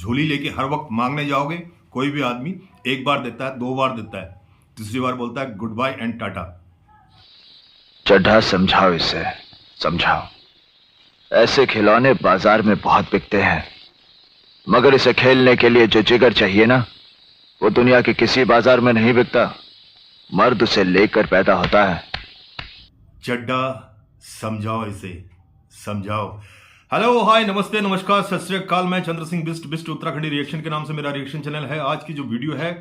झोली लेके हर वक्त मांगने जाओगे, कोई भी आदमी एक बार देता है, 2 बार देता है, तीसरी बार बोलता है good bye and tata. Chadha समझाओ इसे, समझाओ। ऐसे खिलौने बाजार में बहुत बिकते हैं, मगर इसे खेलने के लिए जो जिगर चाहिए ना, वो दुनिया के किसी बाजार में नहीं बिकता। मर्द उसे लेकर पैदा होता है। चड्ढा समझाओ इसे, समझाओ। हेलो, हाय, नमस्ते, नमस्कार, सत श्री अकाल। मैं चंद्र सिंह बिस्ट उत्तराखंडी रिएक्शन के नाम से मेरा रिएक्शन चैनल है। आज की जो वीडियो है,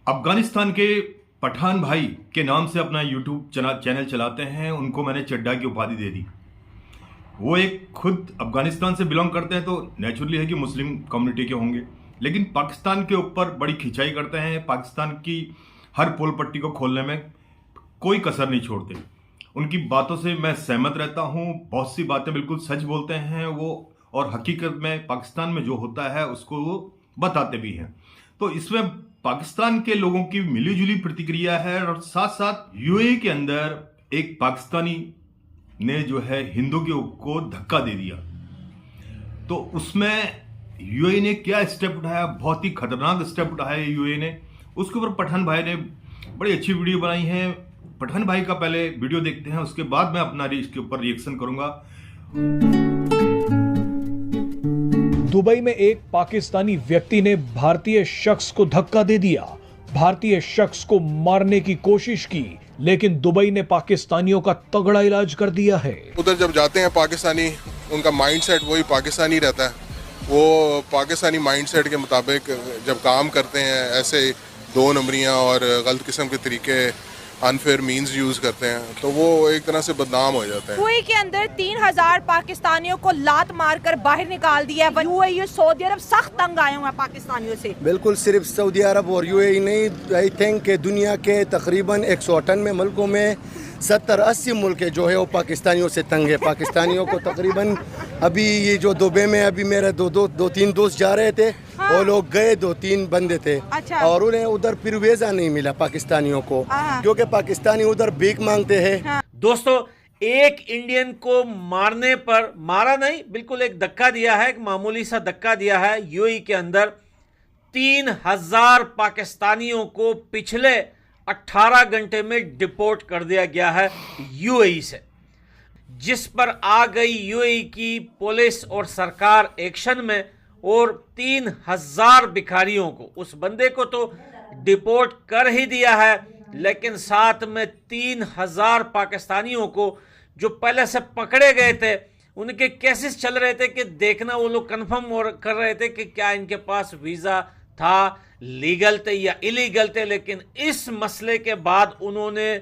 अफगानिस्तान के पठान भाई के नाम से अपना यूट्यूब चैनल चलाते हैं, उनको मैंने चड्ढा की उपाधि दे दी। वो एक खुद अफगानिस्तान से बिलोंग करते हैं, तो नेचुरली है कि मुस्लिम कम्युनिटी के होंगे, लेकिन पाकिस्तान के ऊपर बड़ी खिंचाई करते हैं। पाकिस्तान की हर पोल पट्टी को खोलने में कोई कसर नहीं छोड़ते। उनकी बातों से मैं सहमत रहता हूँ। बहुत सी बातें बिल्कुल सच बोलते हैं वो, और हकीकत में पाकिस्तान में जो होता है उसको वो बताते भी हैं। तो इसमें पाकिस्तान के लोगों की मिलीजुली प्रतिक्रिया है, और साथ साथ यूएई के अंदर एक पाकिस्तानी ने जो है हिंदू को धक्का दे दिया। तो उसमें यूएई ने क्या स्टेप उठाया, बहुत ही खतरनाक स्टेप उठाया यूएई ने। उसके ऊपर पठान भाई ने बड़ी अच्छी वीडियो बनाई है। पठान भाई का पहले वीडियो देखते हैं, उसके बाद मैं अपना इसके ऊपर रिएक्शन करूंगा। दुबई में एक पाकिस्तानी व्यक्ति ने भारतीय शख्स को धक्का दे दिया। भारतीय शख्स को मारने की कोशिश की, लेकिन दुबई ने पाकिस्तानियों का तगड़ा इलाज कर दिया है। उधर जब जाते हैं पाकिस्तानी, उनका माइंडसेट वही पाकिस्तानी रहता है। वो पाकिस्तानी माइंडसेट के मुताबिक जब काम करते हैं, ऐसे 2 नंबरियां और गलत किस्म के तरीके, अनफेयर मीन्स यूज करते हैं, तो वो एक तरह से बदनाम हो जाते हैं। यूएई के अंदर 3000 पाकिस्तानियों को लात मारकर बाहर निकाल दिया है। यूएई, सऊदी अरब सख्त तंग आए हुए हैं पाकिस्तानियों से। बिल्कुल, सिर्फ सऊदी अरब और यूएई नहीं, आई थिंक के दुनिया के तकरीबन 198 मुल्कों में 70-80 मुल्क जो है वो पाकिस्तानियों से तंग है। पाकिस्तानियों को तकरीबन अभी ये जो दुबई में अभी मेरे दो तीन दोस्त जा रहे थे, हाँ। वो लोग गए, 2-3 बंदे थे। अच्छा। और उन्हें उधर फिर वीजा नहीं मिला पाकिस्तानियों को, क्योंकि पाकिस्तानी उधर भीख मांगते हैं। हाँ। दोस्तों, एक इंडियन को मारने पर, मारा नहीं, बिल्कुल एक धक्का दिया है, एक मामूली सा धक्का दिया है। यूएई के अंदर 3000 पाकिस्तानियों को पिछले 18 घंटे में डिपोर्ट कर दिया गया है यूएई से, जिस पर आ गई यूएई की पुलिस और सरकार एक्शन में, और 3000 भिखारियों को, उस बंदे को तो डिपोर्ट कर ही दिया है, लेकिन साथ में 3000 पाकिस्तानियों को जो पहले से पकड़े गए थे, उनके केसेस चल रहे थे कि देखना वो लोग कंफर्म कर रहे थे कि क्या इनके पास वीज़ा था, लीगल थे या इलीगल थे। लेकिन इस मसले के बाद उन्होंने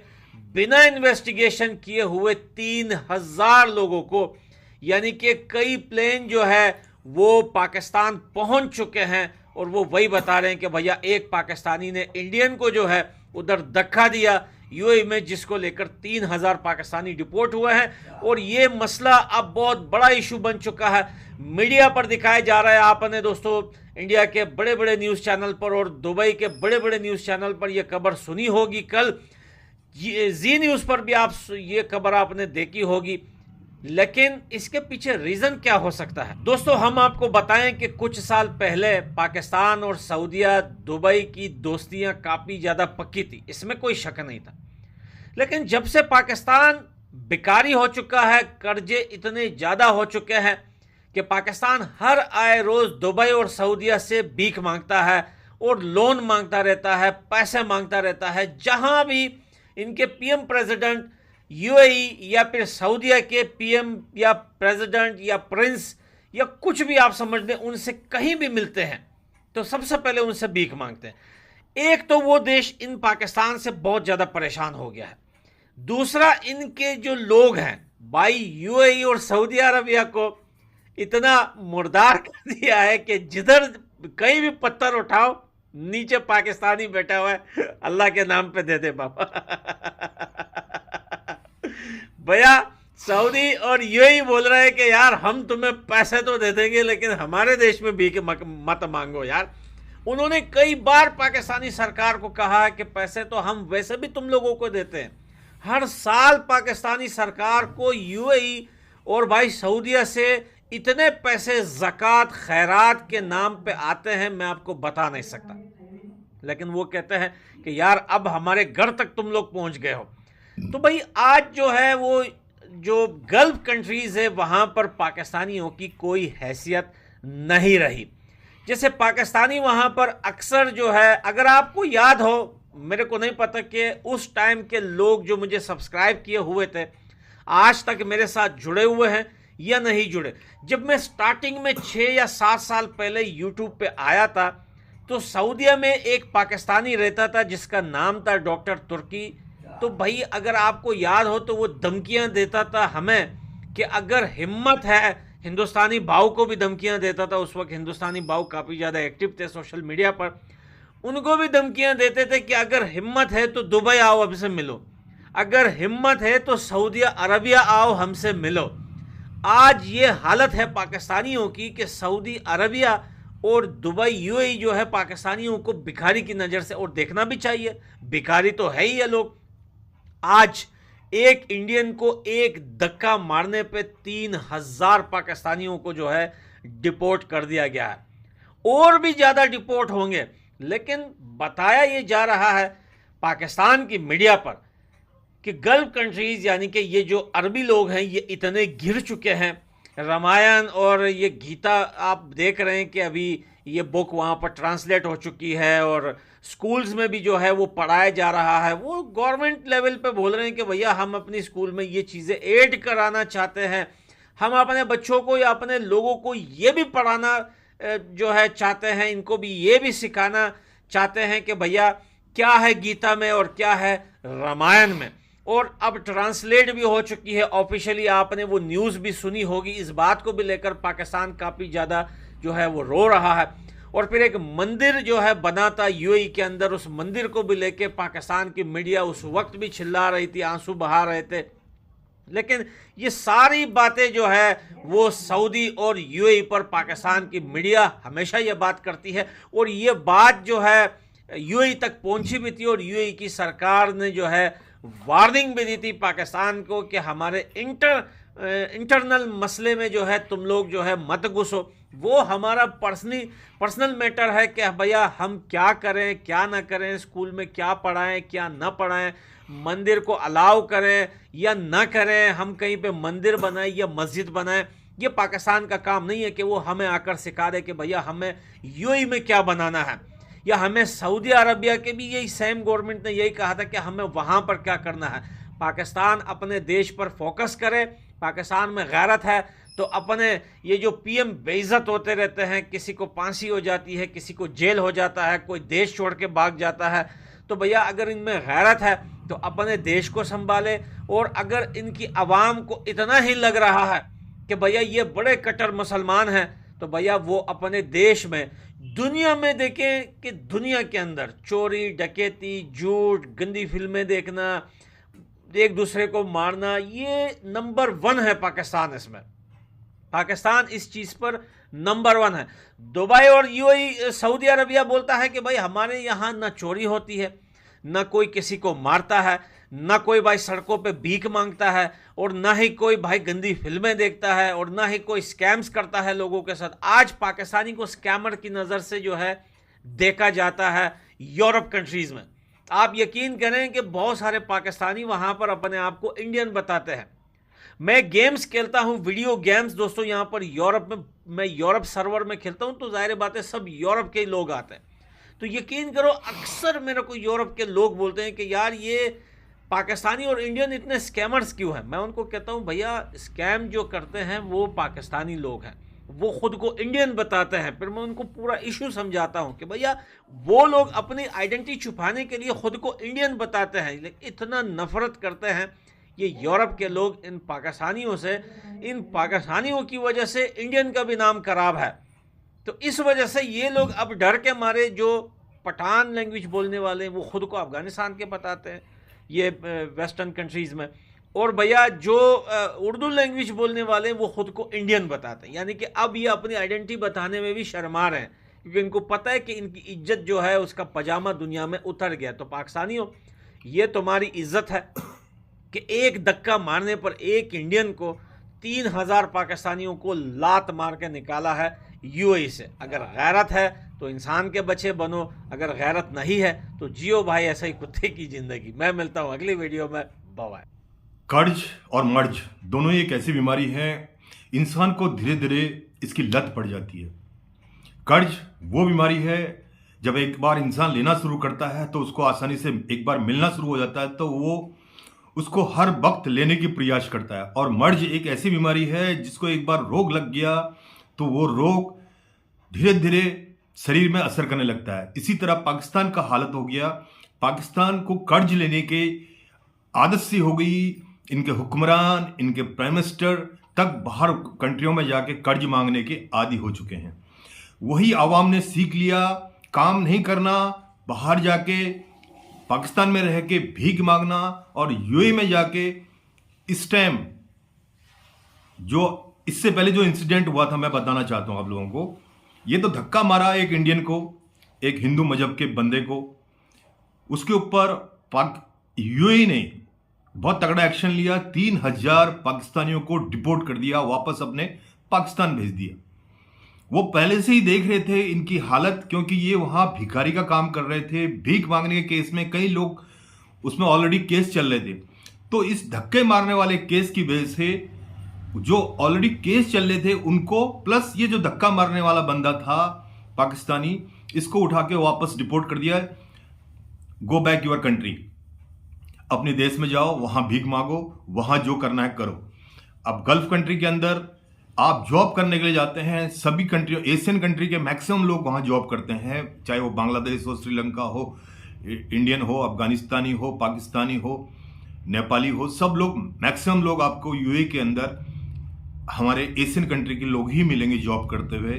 बिना इन्वेस्टिगेशन किए हुए 3000 लोगों को, यानी कि कई प्लेन जो है वो पाकिस्तान पहुंच चुके हैं, और वो वही बता रहे हैं कि भैया एक पाकिस्तानी ने इंडियन को जो है उधर धक्का दिया यूएई में, जिसको लेकर 3000 पाकिस्तानी डिपोर्ट हुए हैं। और ये मसला अब बहुत बड़ा इशू बन चुका है, मीडिया पर दिखाया जा रहा है। आपने दोस्तों इंडिया के बड़े बड़े न्यूज़ चैनल पर और दुबई के बड़े बड़े न्यूज़ चैनल पर यह खबर सुनी होगी। कल जी न्यूज़ पर भी आप ये खबर आपने देखी होगी, लेकिन इसके पीछे रीज़न क्या हो सकता है? दोस्तों, हम आपको बताएं कि कुछ साल पहले पाकिस्तान और सऊदीया, दुबई की दोस्तियां काफ़ी ज़्यादा पक्की थी, इसमें कोई शक नहीं था। लेकिन जब से पाकिस्तान बेकारी हो चुका है, कर्जे इतने ज़्यादा हो चुके हैं कि पाकिस्तान हर आए रोज़ दुबई और सऊदीया से भीख मांगता है और लोन मांगता रहता है, पैसे मांगता रहता है। जहां भी इनके पीएम प्रेसिडेंट यूएई या फिर सऊदीया के पीएम या प्रेसिडेंट या प्रिंस या कुछ भी आप समझ लें, उनसे कहीं भी मिलते हैं तो सबसे पहले उनसे भीख मांगते हैं। एक तो वो देश इन पाकिस्तान से बहुत ज़्यादा परेशान हो गया है, दूसरा इनके जो लोग हैं भाई, यूएई और सऊदी अरबिया को इतना मुर्दार कर दिया है कि जिधर कहीं भी पत्थर उठाओ, नीचे पाकिस्तानी बैठा हुआ है, अल्लाह के नाम पे दे दे बाबा। भैया, सऊदी और यूएई बोल रहे हैं कि यार हम तुम्हें पैसे तो दे देंगे, लेकिन हमारे देश में भीख मत मांगो यार। उन्होंने कई बार पाकिस्तानी सरकार को कहा है कि पैसे तो हम वैसे भी तुम लोगों को देते हैं। हर साल पाकिस्तानी सरकार को यूएई और भाई सऊदीया से इतने पैसे ज़कात खैरात के नाम पे आते हैं मैं आपको बता नहीं सकता। लेकिन वो कहते हैं कि यार अब हमारे घर तक तुम लोग पहुंच गए हो। तो भाई आज जो है वो जो गल्फ कंट्रीज़ है वहाँ पर पाकिस्तानियों की कोई हैसियत नहीं रही। जैसे पाकिस्तानी वहाँ पर अक्सर जो है, अगर आपको याद हो, मेरे को नहीं पता कि उस टाइम के लोग जो मुझे सब्सक्राइब किए हुए थे आज तक मेरे साथ जुड़े हुए हैं या नहीं जुड़े। जब मैं स्टार्टिंग में 6 या 7 साल पहले यूट्यूब पे आया था तो सऊदीया में एक पाकिस्तानी रहता था जिसका नाम था डॉक्टर तुर्की। तो भाई अगर आपको याद हो तो वो धमकियां देता था हमें कि अगर हिम्मत है, हिंदुस्तानी भाव को भी धमकियां देता था। उस वक्त हिंदुस्तानी भाव काफ़ी ज़्यादा एक्टिव थे सोशल मीडिया पर, उनको भी धमकियां देते थे कि अगर हिम्मत है तो दुबई आओ हमसे मिलो, अगर हिम्मत है तो सऊदी अरबिया आओ हमसे मिलो। आज ये हालत है पाकिस्तानियों की कि सऊदी अरबिया और दुबई यूएई जो है पाकिस्तानियों को भिखारी की नज़र से, और देखना भी चाहिए, भिखारी तो है ही ये लोग। आज एक इंडियन को एक धक्का मारने पे 3000 पाकिस्तानियों को जो है डिपोर्ट कर दिया गया है, और भी ज़्यादा डिपोर्ट होंगे। लेकिन बताया ये जा रहा है पाकिस्तान की मीडिया पर कि गल्फ कंट्रीज़ यानी कि ये जो अरबी लोग हैं ये इतने घिर चुके हैं। रामायण और ये गीता आप देख रहे हैं कि अभी ये बुक वहाँ पर ट्रांसलेट हो चुकी है और स्कूल्स में भी जो है वो पढ़ाया जा रहा है। वो गवर्नमेंट लेवल पे बोल रहे हैं कि भैया हम अपनी स्कूल में ये चीज़ें ऐड कराना चाहते हैं, हम अपने बच्चों को या अपने लोगों को ये भी पढ़ाना जो है चाहते हैं, इनको भी ये भी सिखाना चाहते हैं कि भैया क्या है गीता में और क्या है रामायण में। और अब ट्रांसलेट भी हो चुकी है ऑफिशियली। आपने वो न्यूज़ भी सुनी होगी, इस बात को भी लेकर पाकिस्तान काफ़ी ज़्यादा जो है वो रो रहा है। और फिर एक मंदिर जो है बना था यूएई के अंदर, उस मंदिर को भी लेके पाकिस्तान की मीडिया उस वक्त भी चिल्ला रही थी, आंसू बहा रहे थे। लेकिन ये सारी बातें जो है वो सऊदी और यूएई पर पाकिस्तान की मीडिया हमेशा ये बात करती है, और ये बात जो है यूएई तक पहुंची भी थी, और यूएई की सरकार ने जो है वार्निंग भी दी थी पाकिस्तान को कि हमारे इंटरनल मसले में जो है तुम लोग जो है मत घुसो, वो हमारा पर्सनल मैटर है कि भैया हम क्या करें क्या ना करें, स्कूल में क्या पढ़ाएं क्या ना पढ़ाएं, मंदिर को अलाउ करें या ना करें, हम कहीं पे मंदिर बनाएं या मस्जिद बनाएं। ये पाकिस्तान का काम नहीं है कि वो हमें आकर सिखा दे कि भैया हमें यूएई में क्या बनाना है, या हमें सऊदी अरबिया के भी यही सेम गवर्नमेंट ने यही कहा था कि हमें वहाँ पर क्या करना है। पाकिस्तान अपने देश पर फोकस करे, पाकिस्तान में गैरत है तो अपने ये जो पीएम बेइज्जत होते रहते हैं, किसी को फांसी हो जाती है, किसी को जेल हो जाता है, कोई देश छोड़ के भाग जाता है, तो भैया अगर इनमें गैरत है तो अपने देश को संभाले। और अगर इनकी आवाम को इतना ही लग रहा है कि भैया ये बड़े कट्टर मुसलमान हैं, तो भैया वो अपने देश में, दुनिया में देखें कि दुनिया के अंदर चोरी डकैती झूठ गंदी फिल्में देखना, एक दूसरे को मारना, ये नंबर 1 है पाकिस्तान। इसमें पाकिस्तान इस चीज़ पर नंबर 1 है। दुबई और यूएई सऊदी अरबिया बोलता है कि भाई हमारे यहाँ ना चोरी होती है, ना कोई किसी को मारता है, ना कोई भाई सड़कों पे भीख मांगता है, और ना ही कोई भाई गंदी फिल्में देखता है, और ना ही कोई स्कैम्स करता है लोगों के साथ। आज पाकिस्तानी को स्कैमर की नज़र से जो है देखा जाता है यूरोप कंट्रीज़ में। आप यकीन करें कि बहुत सारे पाकिस्तानी वहाँ पर अपने आप को इंडियन बताते हैं। मैं गेम्स खेलता हूँ, वीडियो गेम्स दोस्तों, यहाँ पर यूरोप में, मैं यूरोप सर्वर में खेलता हूँ, तो जाहिर बात है सब यूरोप के ही लोग आते हैं। तो यकीन करो अक्सर मेरे को यूरोप के लोग बोलते हैं कि यार ये पाकिस्तानी और इंडियन इतने स्कैमर्स क्यों हैं। मैं उनको कहता हूँ भैया स्कैम जो करते हैं वो पाकिस्तानी लोग हैं, वो खुद को इंडियन बताते हैं। फिर मैं उनको पूरा इशू समझाता हूँ कि भैया वो लोग अपनी आइडेंटिटी छुपाने के लिए खुद को इंडियन बताते हैं, लेकिन इतना नफरत करते हैं ये यूरोप के लोग इन पाकिस्तानियों से। इन पाकिस्तानियों की वजह से इंडियन का भी नाम खराब है। तो इस वजह से ये लोग अब डर के मारे, जो पठान लैंग्वेज बोलने वाले हैं वो खुद को अफ़गानिस्तान के बताते हैं ये वेस्टर्न कंट्रीज़ में, और भैया जो उर्दू लैंग्वेज बोलने वाले हैं वो खुद को इंडियन बताते हैं। यानी कि अब ये अपनी आइडेंटिटी बताने में भी शर्मा रहे हैं, क्योंकि इनको पता है कि इनकी इज्जत जो है उसका पजामा दुनिया में उतर गया। तो पाकिस्तानियों, ये तुम्हारी इज्जत है कि एक धक्का मारने पर एक इंडियन को 3,000 पाकिस्तानियों को लात मार के निकाला है यूएई से। अगर गैरत है तो इंसान के बच्चे बनो, अगर गैरत नहीं है तो जियो भाई ऐसा ही कुत्ते की जिंदगी। मैं मिलता हूं अगली वीडियो में, बाय। कर्ज और मर्ज दोनों ही एक ऐसी बीमारी है, इंसान को धीरे धीरे इसकी लत पड़ जाती है। कर्ज वो बीमारी है जब एक बार इंसान लेना शुरू करता है तो उसको आसानी से एक बार मिलना शुरू हो जाता है तो वो उसको हर वक्त लेने की प्रयास करता है। और मर्ज एक ऐसी बीमारी है जिसको एक बार रोग लग गया तो वो रोग धीरे धीरे शरीर में असर करने लगता है। इसी तरह पाकिस्तान का हालत हो गया। पाकिस्तान को कर्ज लेने के आदत सी हो गई। इनके हुक्मरान, इनके प्राइम मिनिस्टर तक बाहर कंट्रियों में जाके कर्ज मांगने के आदी हो चुके हैं। वही आवाम ने सीख लिया काम नहीं करना, बाहर जाके पाकिस्तान में रह के भीख मांगना। और यूएई में जाके इस टाइम जो इससे पहले जो इंसिडेंट हुआ था मैं बताना चाहता हूं आप लोगों को। ये तो धक्का मारा एक इंडियन को, एक हिंदू मजहब के बंदे को, उसके ऊपर यूएई ने बहुत तगड़ा एक्शन लिया। 3,000 पाकिस्तानियों को डिपोर्ट कर दिया, वापस अपने पाकिस्तान भेज दिया। वो पहले से ही देख रहे थे इनकी हालत, क्योंकि ये वहां भिखारी का काम कर रहे थे। भीख मांगने के केस में कई लोग उसमें ऑलरेडी केस चल रहे थे। तो इस धक्के मारने वाले केस की वजह से जो ऑलरेडी केस चल रहे थे उनको, प्लस ये जो धक्का मारने वाला बंदा था पाकिस्तानी, इसको उठा के वापस डिपोर्ट कर दिया। गो बैक योर कंट्री, अपने देश में जाओ, वहां भीख मांगो, वहां जो करना है करो। अब गल्फ कंट्री के अंदर आप जॉब करने के लिए जाते हैं, सभी कंट्रियों, एशियन कंट्री के मैक्सिमम लोग वहां जॉब करते हैं, चाहे वो बांग्लादेश हो, श्रीलंका हो, इंडियन हो, अफगानिस्तानी हो, पाकिस्तानी हो, नेपाली हो, सब लोग, मैक्सिमम लोग आपको यूएई के अंदर हमारे एशियन कंट्री के लोग ही मिलेंगे जॉब करते हुए।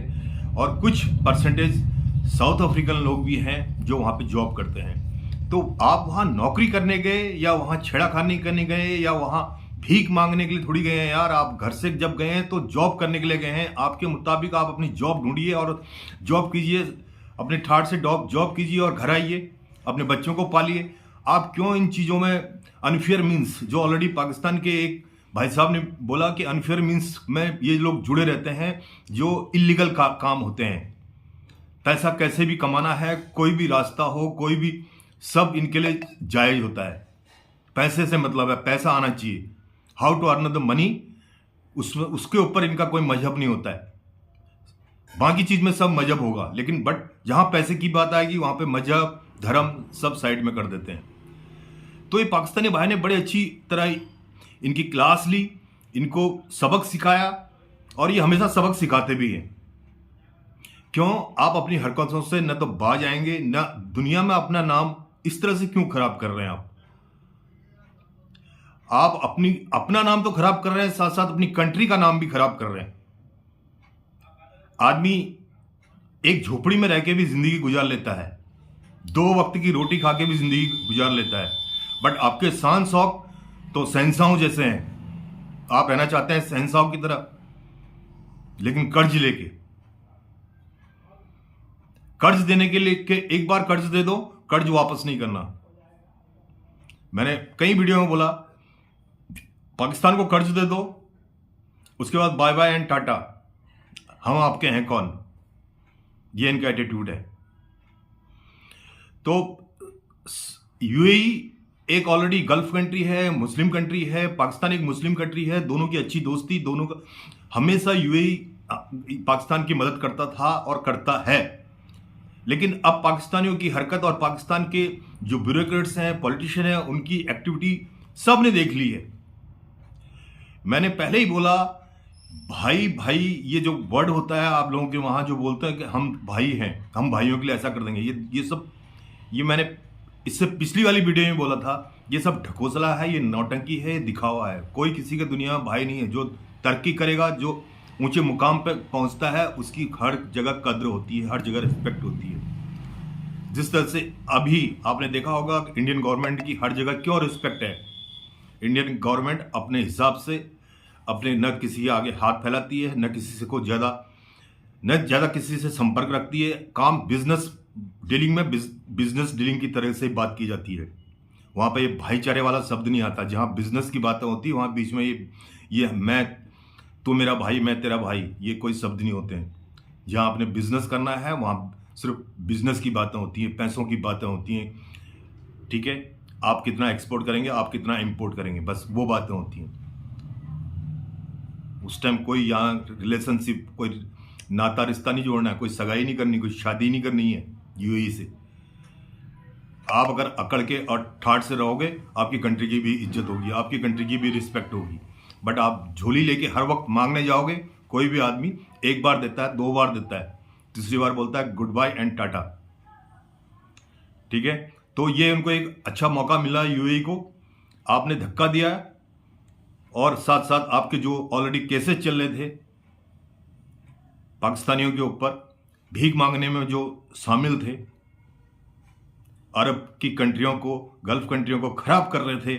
और कुछ परसेंटेज साउथ अफ्रीकन लोग भी हैं जो वहां पे जॉब करते हैं। तो आप वहां नौकरी करने गए या वहां छेड़ाखानी करने गए या वहां भीख मांगने के लिए थोड़ी गए हैं यार। आप घर से जब गए हैं तो जॉब करने के लिए गए हैं। आपके मुताबिक आप अपनी जॉब ढूंढिए और जॉब कीजिए, अपने ठाट से जॉब कीजिए और घर आइए, अपने बच्चों को पालिए। आप क्यों इन चीज़ों में अनफेयर मीन्स, जो ऑलरेडी पाकिस्तान के एक भाई साहब ने बोला कि अनफेयर मीन्स में ये लोग जुड़े रहते हैं जो इलीगल काम होते हैं। पैसा कैसे भी कमाना है, कोई भी रास्ता हो, कोई भी, सब इनके लिए जायज होता है। पैसे से मतलब है, पैसा आना चाहिए, how to earn the money, उसके ऊपर इनका कोई मजहब नहीं होता है। बाकी चीज में सब मजहब होगा, लेकिन बट जहां पैसे की बात आएगी वहां पे मजहब, धर्म सब साइड में कर देते हैं। तो ये पाकिस्तानी भाई ने बड़े अच्छी तरह इनकी क्लास ली, इनको सबक सिखाया और ये हमेशा सबक सिखाते भी हैं। क्यों आप अपनी हरकतों से न तो बाज आएंगे, न दुनिया में अपना नाम इस तरह से क्यों खराब कर रहे हैं आप अपना नाम तो खराब कर रहे हैं, साथ साथ अपनी कंट्री का नाम भी खराब कर रहे हैं। आदमी एक झोपड़ी में रह के भी जिंदगी गुजार लेता है, 2 वक्त की रोटी खा के भी जिंदगी गुजार लेता है। बट आपके शान शौक तो शहंशाहों जैसे हैं। आप रहना चाहते हैं शहंशाहों की तरह, लेकिन कर्ज लेके, कर्ज देने के लिए के एक बार कर्ज दे दो, कर्ज वापस नहीं करना। मैंने कई वीडियो में बोला पाकिस्तान को कर्ज दे दो, उसके बाद बाय बाय एंड टाटा, हम आपके हैं कौन, ये इनका एटीट्यूड है। तो यूएई एक ऑलरेडी गल्फ कंट्री है, मुस्लिम कंट्री है, पाकिस्तान एक मुस्लिम कंट्री है, दोनों की अच्छी दोस्ती, दोनों का हमेशा यूएई पाकिस्तान की मदद करता था और करता है। लेकिन अब पाकिस्तानियों की हरकत और पाकिस्तान के जो ब्यूरोक्रेट्स हैं, पॉलिटिशियन हैं, उनकी एक्टिविटी सब ने देख ली है। मैंने पहले ही बोला भाई भाई, ये जो वर्ड होता है आप लोगों के वहां जो बोलते हैं कि हम भाई हैं, हम भाइयों के लिए ऐसा कर देंगे, ये सब, ये मैंने इससे पिछली वाली वीडियो में बोला था, ये सब ढकोसला है, ये नौटंकी है, ये दिखावा है। कोई किसी के दुनिया में भाई नहीं है। जो तरक्की करेगा, जो ऊंचे मुकाम पे पहुंचता है, उसकी हर जगह कद्र होती है, हर जगह रिस्पेक्ट होती है। जिस तरह से अभी आपने देखा होगा इंडियन गवर्नमेंट की हर जगह क्यों रिस्पेक्ट है। इंडियन गवर्नमेंट अपने हिसाब से अपने न किसी के आगे हाथ फैलाती है, न किसी से को ज़्यादा किसी से संपर्क रखती है। काम बिजनेस डीलिंग में बिजनेस डीलिंग की तरह से बात की जाती है। वहाँ पे ये भाईचारे वाला शब्द नहीं आता। जहाँ बिजनेस की बातें होती है वहाँ बीच में ये मैं तू मेरा भाई मैं तेरा भाई, ये कोई शब्द नहीं होते हैं। जहाँ आपने बिजनेस करना है वहाँ सिर्फ बिजनेस की बातें होती हैं, पैसों की बातें होती हैं, ठीक है। आप कितना एक्सपोर्ट करेंगे, आप कितना इंपोर्ट करेंगे, बस वो बातें होती हैं। उस टाइम कोई यहाँ रिलेशनशिप, कोई नाता रिश्ता नहीं जोड़ना है, कोई सगाई नहीं करनी, कोई शादी नहीं करनी है यूएई से। आप अगर अकड़ के और ठाठ से रहोगे, आपकी कंट्री की भी इज्जत होगी, आपकी कंट्री की भी रिस्पेक्ट होगी। बट आप झोली लेके हर वक्त मांगने जाओगे, कोई भी आदमी एक बार देता है, 2 बार देता है, तीसरी बार बोलता है गुड बाय एंड टाटा, ठीक है। तो ये उनको एक अच्छा मौका मिला यूएई को, आपने धक्का दिया है। और साथ साथ आपके जो ऑलरेडी केसेस चल रहे थे पाकिस्तानियों के ऊपर, भीख मांगने में जो शामिल थे, अरब की कंट्रियों को, गल्फ कंट्रियों को खराब कर रहे थे,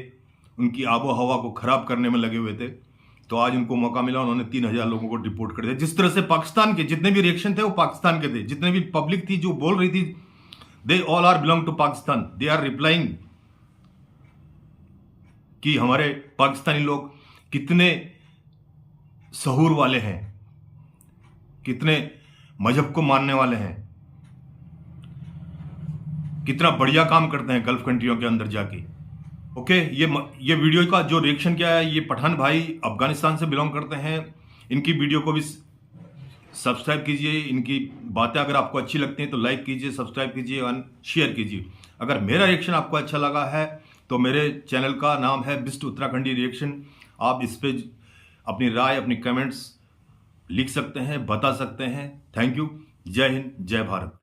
उनकी आबो हवा को खराब करने में लगे हुए थे, तो आज उनको मौका मिला, उन्होंने 3000 लोगों को डिपोर्ट कर दिया। जिस तरह से पाकिस्तान के जितने भी रिएक्शन थे वो पाकिस्तान के थे, जितने भी पब्लिक थी जो बोल रही थी they all are belong to Pakistan, they are replying कि हमारे पाकिस्तानी लोग कितने सहूर वाले हैं, कितने मजहब को मानने वाले हैं, कितना बढ़िया काम करते हैं गल्फ कंट्रियों के अंदर जाके। ओके, ये वीडियो का जो रिएक्शन क्या है, ये पठान भाई अफगानिस्तान से बिलोंग करते हैं। इनकी वीडियो को भी सब्सक्राइब कीजिए, इनकी बातें अगर आपको अच्छी लगती हैं तो लाइक कीजिए, सब्सक्राइब कीजिए और शेयर कीजिए। अगर मेरा रिएक्शन आपको अच्छा लगा है तो मेरे चैनल का नाम है बिस्ट उत्तराखंडी रिएक्शन। आप इस पे अपनी राय, अपनी कमेंट्स लिख सकते हैं, बता सकते हैं। Thank you. जय हिंद, जय भारत।